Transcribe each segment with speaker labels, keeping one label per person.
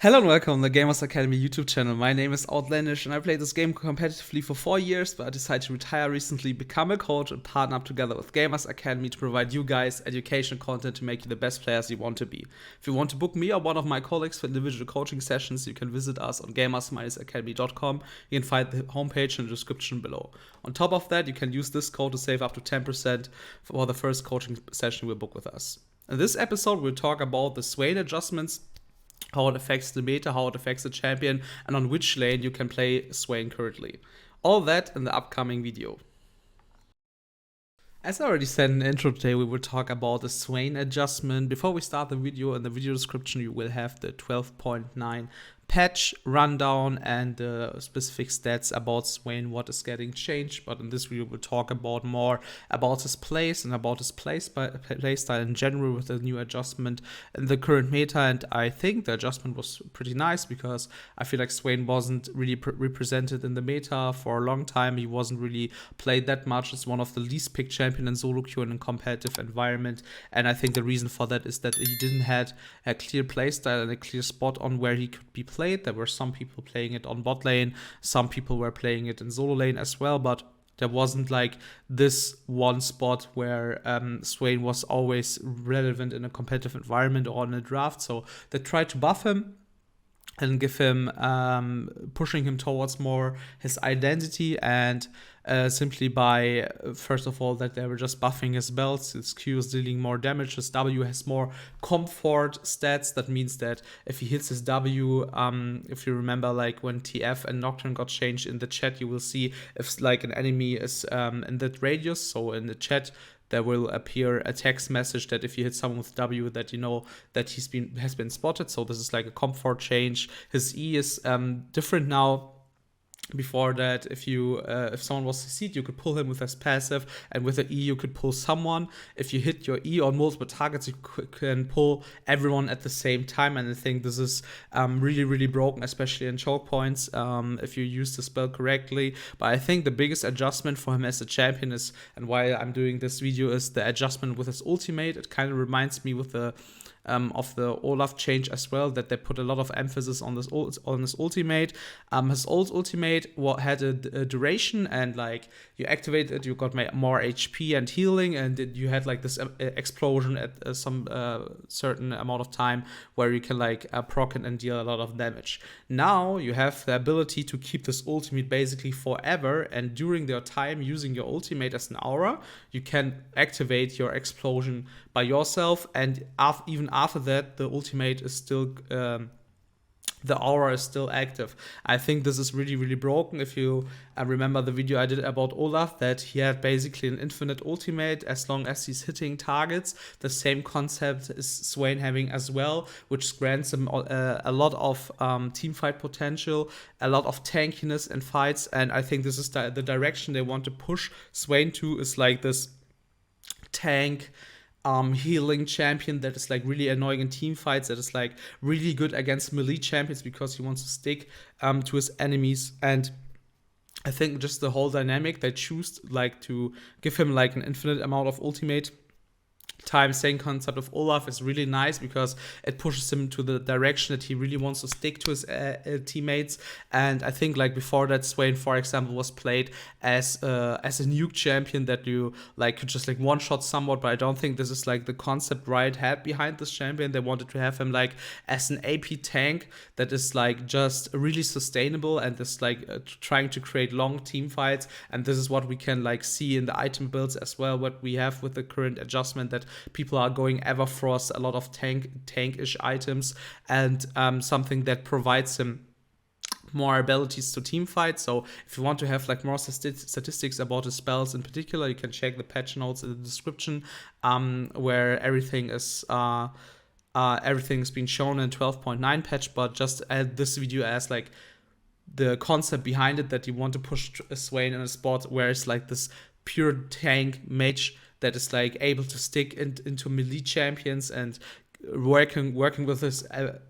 Speaker 1: Hello and welcome to the Gamers Academy YouTube channel. My name is Outlandish and I played this game competitively for 4 years, but I decided to retire recently, become a coach and partner up together with Gamers Academy to provide you guys education content to make you the best players you want to be. If you want to book me or one of my colleagues for individual coaching sessions, you can visit us on gamers-academy.com. You can find the homepage in the description below. On top of that, you can use this code to save up to 10% for the first coaching session you will book with us. In this episode, we'll talk about the Swain adjustments, how it affects the meta, how it affects the champion, and on which lane you can play Swain currently. All that in the upcoming video. As I already said in the intro today, we will talk about the Swain adjustment. Before we start the video, in the video description you will have the 12.9 patch rundown and the specific stats about Swain, what is getting changed. But in this video we'll talk about more about his plays and about his playstyle in general with the new adjustment in the current meta. And I think the adjustment was pretty nice because I feel like Swain wasn't really represented in the meta for a long time. He wasn't really played that much. It's one of the least picked champion in solo queue and in competitive environment. And I think the reason for that is that he didn't have a clear playstyle and a clear spot on where he could be played. There were some people playing it on bot lane, some people were playing it in solo lane as well, but there wasn't like this one spot where Swain was always relevant in a competitive environment or in a draft. So they tried to buff him and give him, pushing him towards more his identity, and simply by, first of all, that they were just buffing his belts. His Q is dealing more damage. His W has more comfort stats. That means that if he hits his W, if you remember, like when TF and Nocturne got changed in the chat, you will see if like an enemy is in that radius. So in the chat, there will appear a text message that if you hit someone with W, that you know that has been spotted. So this is like a comfort change. His E is different now. Before that, if someone was CC'd, you could pull him with his passive, and with the E you could pull someone. If you hit your E on multiple targets, you can pull everyone at the same time, and I think this is really broken, especially in choke points, if you use the spell correctly. But I think the biggest adjustment for him as a champion is, and why I'm doing this video, is the adjustment with his ultimate. It kind of reminds me with the of the Olaf change as well, that they put a lot of emphasis on his ultimate. His old ultimate had a duration, and like you activate it, you got more HP and healing, and you had like this explosion at some certain amount of time where you can like proc it and deal a lot of damage. Now you have the ability to keep this ultimate basically forever, and during your time using your ultimate as an aura, you can activate your explosion by yourself, and even after that, the ultimate is still, the aura is still active. I think this is really broken. If you remember the video I did about Olaf, that he had basically an infinite ultimate as long as he's hitting targets. The same concept is Swain having as well, which grants him a lot of teamfight potential, a lot of tankiness in fights, and I think this is the direction they want to push Swain to, is like this tank healing champion that is like really annoying in team fights, that is like really good against melee champions because he wants to stick to his enemies. And I think just the whole dynamic they choose like to give him like an infinite amount of ultimate time, same concept of Olaf, is really nice because it pushes him to the direction that he really wants to stick to his teammates. And I think like before that, Swain, for example, was played as a nuke champion that you like could just like one shot somewhat, but I don't think this is like the concept Riot had behind this champion. They wanted to have him like as an AP tank that is like just really sustainable and is like trying to create long team fights. And this is what we can like see in the item builds as well, what we have with the current adjustment, that people are going Everfrost, a lot of tankish items, and something that provides him more abilities to team fight. So if you want to have like more statistics about his spells in particular, you can check the patch notes in the description, where everything's been shown in 12.9 patch. But just add this video as like the concept behind it, that you want to push Swain in a spot where it's like this pure tank mage that is like able to stick into melee champions and working with his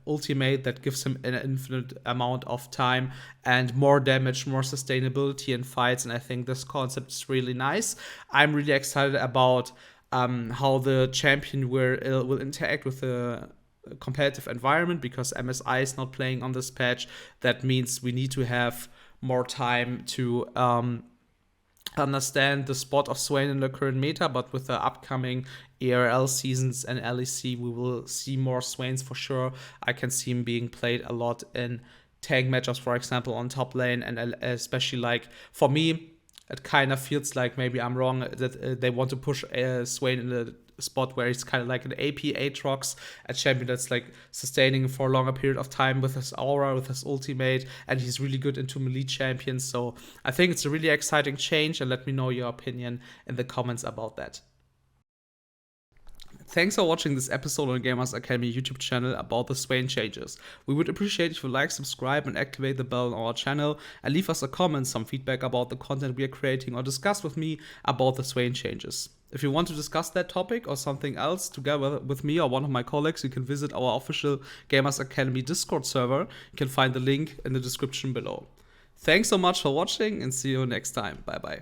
Speaker 1: ultimate that gives him an infinite amount of time and more damage, more sustainability in fights. And I think this concept is really nice. I'm really excited about how the champion will interact with the competitive environment because MSI is not playing on this patch. That means we need to have more time to understand the spot of Swain in the current meta, but with the upcoming ARL seasons and LEC, we will see more Swains for sure. I can see him being played a lot in tank matchups, for example, on top lane, and especially like for me, it kind of feels like maybe I'm wrong that they want to push Swain in the spot where he's kind of like an AP Aatrox, a champion that's like sustaining for a longer period of time with his aura, with his ultimate, and he's really good into melee champions. So I think it's a really exciting change, and let me know your opinion in the comments about that. Thanks for watching this episode on Gamers Academy YouTube channel about the Swain changes. We would appreciate if you like, subscribe, and activate the bell on our channel, and leave us a comment, some feedback about the content we are creating, or discuss with me about the Swain changes. If you want to discuss that topic or something else together with me or one of my colleagues, you can visit our official Gamers Academy Discord server. You can find the link in the description below. Thanks so much for watching, and see you next time. Bye bye.